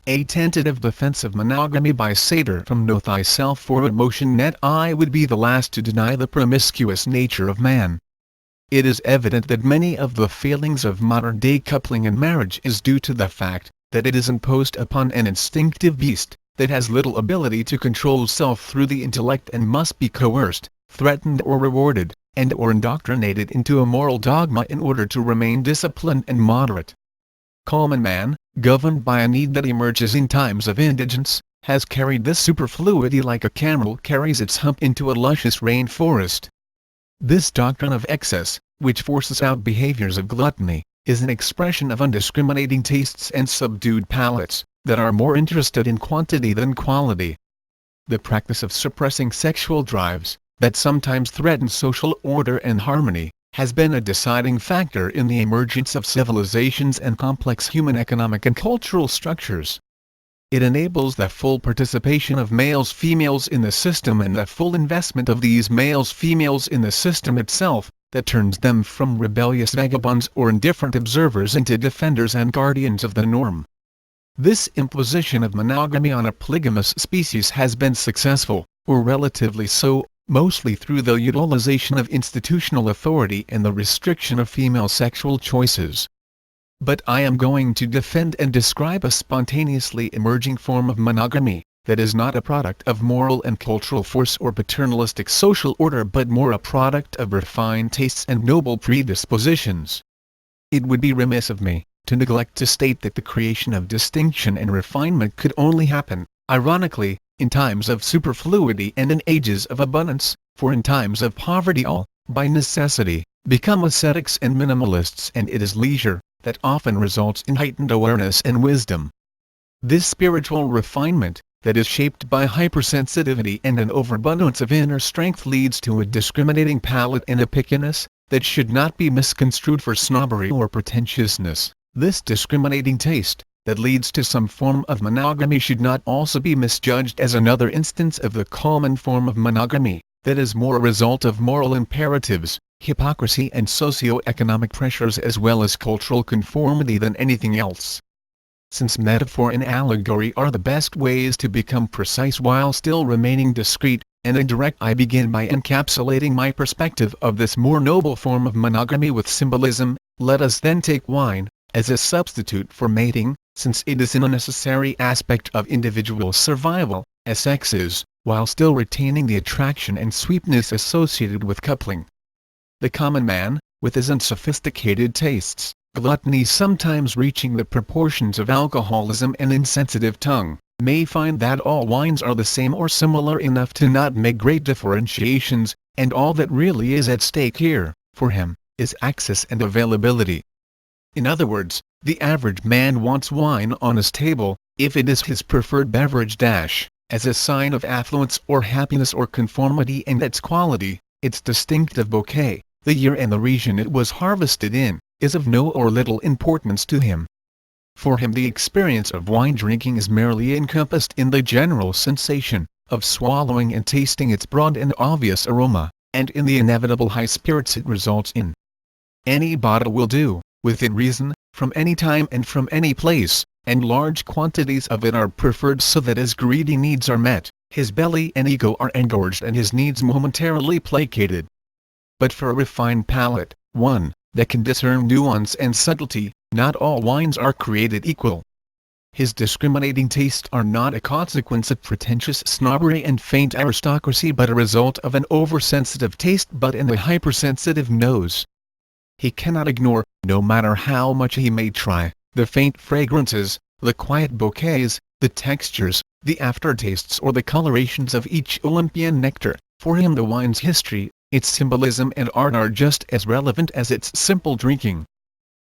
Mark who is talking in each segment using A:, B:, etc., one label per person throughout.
A: A tentative defense of monogamy by Sater from Know Thyself for Emotion Net. I would be the last to deny the promiscuous nature of man. It is evident that many of the failings of modern-day coupling and marriage is due to the fact that it is imposed upon an instinctive beast that has little ability to control self through the intellect and must be coerced, threatened or rewarded, and/or indoctrinated into a moral dogma in order to remain disciplined and moderate. Common man, governed by a need that emerges in times of indigence, has carried this superfluity like a camel carries its hump into a luscious rainforest. This doctrine of excess, which forces out behaviors of gluttony, is an expression of undiscriminating tastes and subdued palates, that are more interested in quantity than quality. The practice of suppressing sexual drives, that sometimes threaten social order and harmony, has been a deciding factor in the emergence of civilizations and complex human economic and cultural structures. It enables the full participation of males-females in the system and the full investment of these males-females in the system itself, that turns them from rebellious vagabonds or indifferent observers into defenders and guardians of the norm. This imposition of monogamy on a polygamous species has been successful, or relatively so, mostly through the utilization of institutional authority and the restriction of female sexual choices. But I am going to defend and describe a spontaneously emerging form of monogamy, that is not a product of moral and cultural force or paternalistic social order but more a product of refined tastes and noble predispositions. It would be remiss of me to neglect to state that the creation of distinction and refinement could only happen, ironically, in times of superfluity and in ages of abundance, for in times of poverty all, by necessity, become ascetics and minimalists, and it is leisure that often results in heightened awareness and wisdom. This spiritual refinement, that is shaped by hypersensitivity and an overabundance of inner strength, leads to a discriminating palate and a pickiness that should not be misconstrued for snobbery or pretentiousness. This discriminating taste, that leads to some form of monogamy, should not also be misjudged as another instance of the common form of monogamy, that is more a result of moral imperatives, hypocrisy and socio-economic pressures as well as cultural conformity than anything else. Since metaphor and allegory are the best ways to become precise while still remaining discreet and indirect, I begin by encapsulating my perspective of this more noble form of monogamy with symbolism. Let us then take wine as a substitute for mating, since it is an unnecessary aspect of individual survival, as sex is, while still retaining the attraction and sweetness associated with coupling. The common man, with his unsophisticated tastes, gluttony sometimes reaching the proportions of alcoholism and insensitive tongue, may find that all wines are the same or similar enough to not make great differentiations, and all that really is at stake here, for him, is access and availability. In other words, the average man wants wine on his table, if it is his preferred beverage, as a sign of affluence or happiness or conformity, and its quality, its distinctive bouquet, the year and the region it was harvested in, is of no or little importance to him. For him the experience of wine drinking is merely encompassed in the general sensation of swallowing and tasting its broad and obvious aroma, and in the inevitable high spirits it results in. Any bottle will do, within reason, from any time and from any place, and large quantities of it are preferred so that his greedy needs are met, his belly and ego are engorged and his needs momentarily placated. But for a refined palate, one that can discern nuance and subtlety, not all wines are created equal. His discriminating tastes are not a consequence of pretentious snobbery and faint aristocracy but a result of an oversensitive taste bud and a hypersensitive nose. He cannot ignore, no matter how much he may try, the faint fragrances, the quiet bouquets, the textures, the aftertastes or the colorations of each Olympian nectar. For him the wine's history, its symbolism and art are just as relevant as its simple drinking.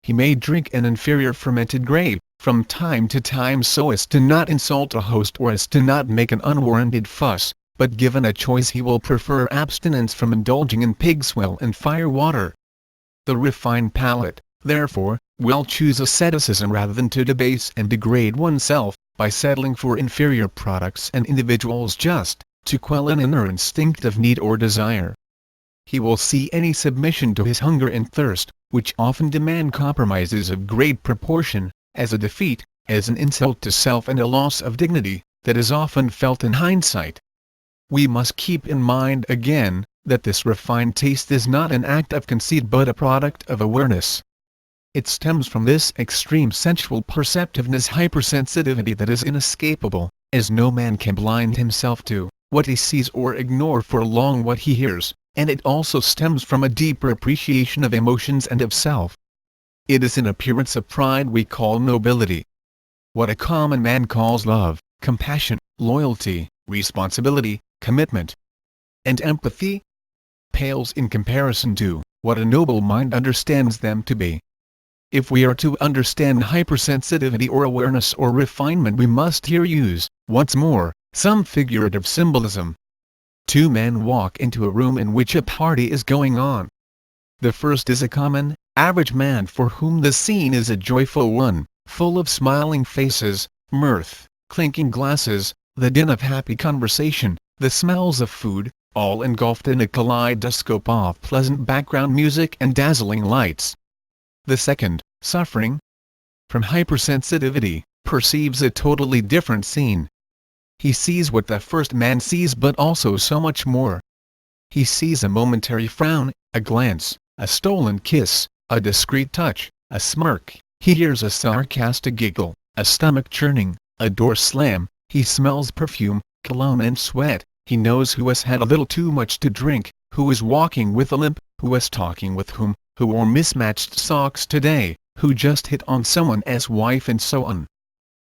A: He may drink an inferior fermented grape, from time to time so as to not insult a host or as to not make an unwarranted fuss, but given a choice he will prefer abstinence from indulging in pigswell and fire water. The refined palate, therefore, will choose asceticism rather than to debase and degrade oneself, by settling for inferior products and individuals just to quell an inner instinctive need or desire. He will see any submission to his hunger and thirst, which often demand compromises of great proportion, as a defeat, as an insult to self and a loss of dignity that is often felt in hindsight. We must keep in mind again that this refined taste is not an act of conceit but a product of awareness. It stems from this extreme sensual perceptiveness hypersensitivity that is inescapable, as no man can blind himself to what he sees or ignore for long what he hears, and it also stems from a deeper appreciation of emotions and of self. It is an appearance of pride we call nobility. What a common man calls love, compassion, loyalty, responsibility, commitment, and empathy pales in comparison to what a noble mind understands them to be. If we are to understand hypersensitivity or awareness or refinement, we must here use, once more, some figurative symbolism. Two men walk into a room in which a party is going on. The first is a common, average man for whom the scene is a joyful one, full of smiling faces, mirth, clinking glasses, the din of happy conversation, the smells of food, all engulfed in a kaleidoscope of pleasant background music and dazzling lights. The second, suffering from hypersensitivity, perceives a totally different scene. He sees what the first man sees but also so much more. He sees a momentary frown, a glance, a stolen kiss, a discreet touch, a smirk, he hears a sarcastic giggle, a stomach churning, a door slam, he smells perfume, cologne and sweat, he knows who has had a little too much to drink, who is walking with a limp, who is talking with whom, who wore mismatched socks today, who just hit on someone's wife and so on.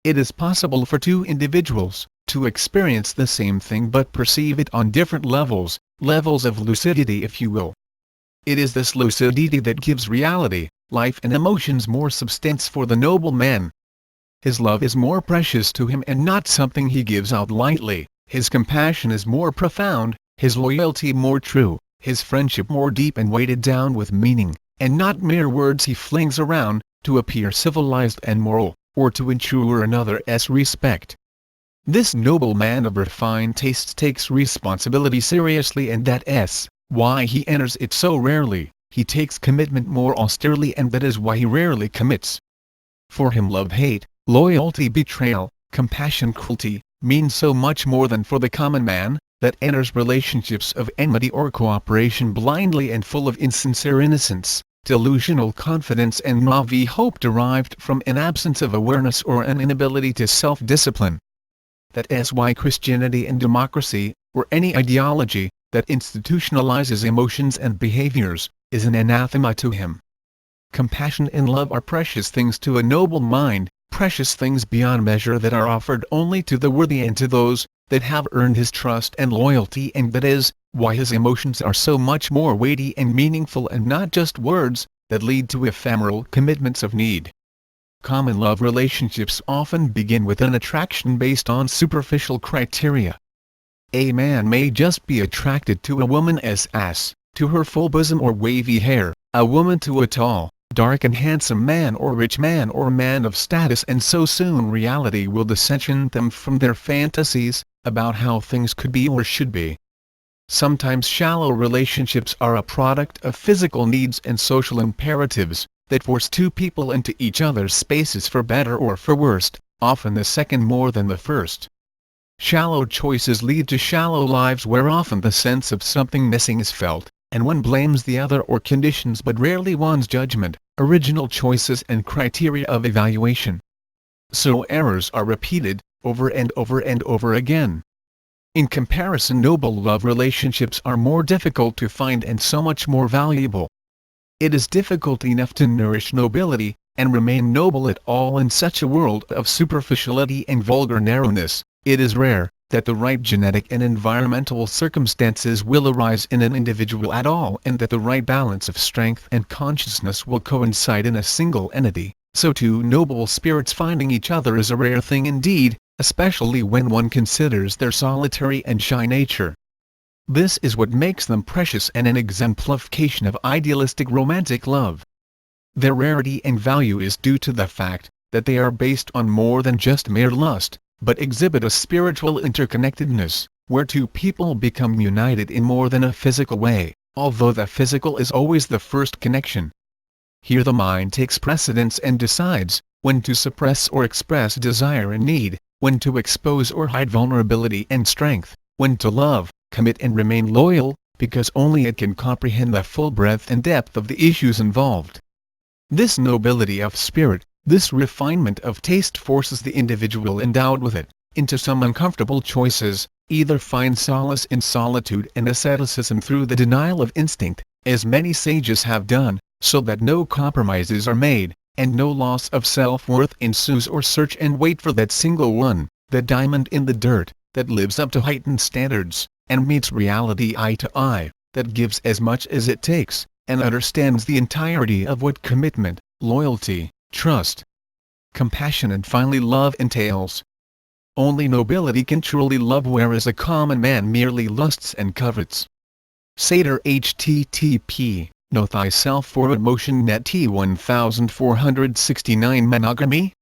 A: It is possible for two individuals to experience the same thing but perceive it on different levels, levels of lucidity if you will. It is this lucidity that gives reality, life and emotions more substance for the noble man. His love is more precious to him and not something he gives out lightly, his compassion is more profound, his loyalty more true, his friendship more deep and weighted down with meaning, and not mere words he flings around, to appear civilized and moral, or to ensure another's respect. This noble man of refined tastes takes responsibility seriously, and that's why he enters it so rarely. He takes commitment more austerely, and that is why he rarely commits. For him love, hate, loyalty, betrayal, compassion, cruelty, mean so much more than for the common man, that enters relationships of enmity or cooperation blindly and full of insincere innocence, delusional confidence and naive hope derived from an absence of awareness or an inability to self-discipline. That is why Christianity and democracy, or any ideology that institutionalizes emotions and behaviors, is an anathema to him. Compassion and love are precious things to a noble mind, precious things beyond measure that are offered only to the worthy and to those that have earned his trust and loyalty, and that is why his emotions are so much more weighty and meaningful and not just words that lead to ephemeral commitments of need. Common love relationships often begin with an attraction based on superficial criteria. A man may just be attracted to a woman as to her full bosom or wavy hair, a woman to a tall, dark and handsome man or rich man or man of status, and so soon reality will disenchant them from their fantasies about how things could be or should be. Sometimes shallow relationships are a product of physical needs and social imperatives that force two people into each other's spaces for better or for worse, often the second more than the first. Shallow choices lead to shallow lives where often the sense of something missing is felt, and one blames the other or conditions but rarely one's judgment, original choices and criteria of evaluation. So errors are repeated, over and over and over again. In comparison, noble love relationships are more difficult to find and so much more valuable. It is difficult enough to nourish nobility, and remain noble at all in such a world of superficiality and vulgar narrowness. It is rare that the right genetic and environmental circumstances will arise in an individual at all, and that the right balance of strength and consciousness will coincide in a single entity. So two noble spirits finding each other is a rare thing indeed, especially when one considers their solitary and shy nature. This is what makes them precious and an exemplification of idealistic romantic love. Their rarity and value is due to the fact that they are based on more than just mere lust, but exhibit a spiritual interconnectedness, where two people become united in more than a physical way, although the physical is always the first connection. Here the mind takes precedence and decides, when to suppress or express desire and need, when to expose or hide vulnerability and strength, when to love, commit and remain loyal, because only it can comprehend the full breadth and depth of the issues involved. This nobility of spirit, this refinement of taste forces the individual endowed with it, into some uncomfortable choices, either find solace in solitude and asceticism through the denial of instinct, as many sages have done, so that no compromises are made, and no loss of self-worth ensues, or search and wait for that single one, the diamond in the dirt, that lives up to heightened standards, and meets reality eye to eye, that gives as much as it takes, and understands the entirety of what commitment, loyalty, trust, compassion and finally love entails. Only nobility can truly love, whereas a common man merely lusts and covets. Seder http, Know Thyself for Emotion Net T1469 Monogamy,